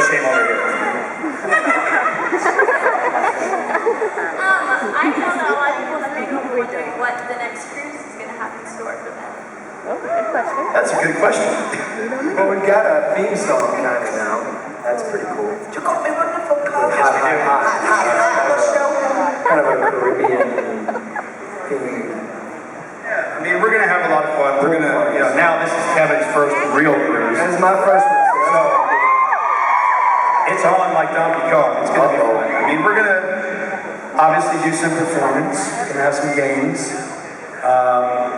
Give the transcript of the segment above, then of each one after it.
shame over here. I know that a lot of people may be wondering what the next cruise is going to have in store for them. Oh, good question. That's a good question. Well, we've got a theme song kind of now. That's pretty cool. You got me wonderful color. Yes, we do. Kind of a Caribbean theme. Yeah, I mean, we're going to have a lot of fun. We're going to, now this is Kevin's first real cruise. This is my first one. So, it's on like Donkey Kong. It's going to be fun. I mean, we're going to obviously do some performance. We're going to have some games.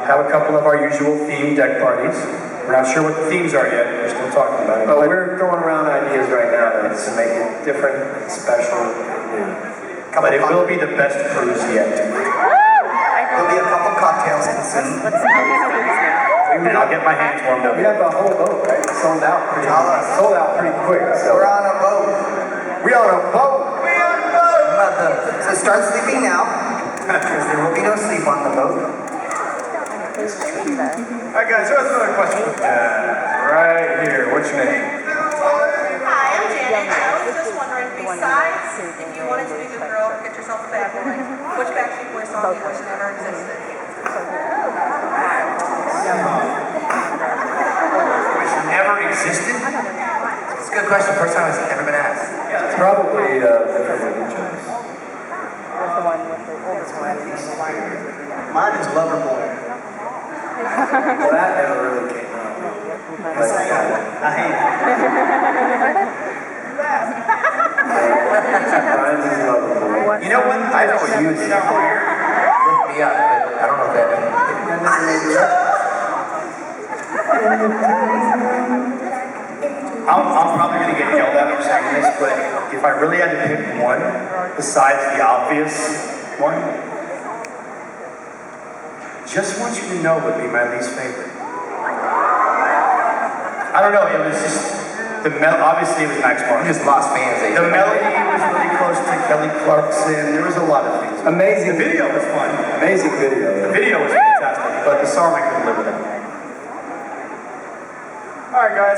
Have a couple of our usual themed deck parties. We're not sure what the themes are yet. We're still talking about it. But we're throwing around ideas right now to make it different, and special, and new. But it will be the best cruise yet. There'll be a couple cocktails consumed. And I'll get my hands warmed up. We have a whole boat, right? It's sold out pretty quick. So We're on a boat. we on a boat. So start sleeping now, because there will be no sleep on the boat. Alright guys, so that's another question. Right here, what's your name? Hi, I'm Janet. I was just wondering, besides if you wanted to be the girl, get yourself a bad boy, which Backstreet Boy song you wish never existed? Which never existed? It's a good question. First time it's ever been asked. It's probably different with each of us. The one with the oldest one. Mine is Lover Boy. Well, that never really came out. But, I hate it. Mine's is lovable. You know what? I know what you did. Lift me up, but I don't know what that means. I'm probably going to get yelled at for saying this, but if I really had to pick one, besides the obvious one, Just Want You to Know would be my least favorite. I don't know, it was just, obviously it was Max Martin. You just lost fans. The melody was really close to Kelly Clarkson, there was a lot of things. Amazing. The video was fun. Amazing video. The video was fantastic, but the song I couldn't live without. Alright guys,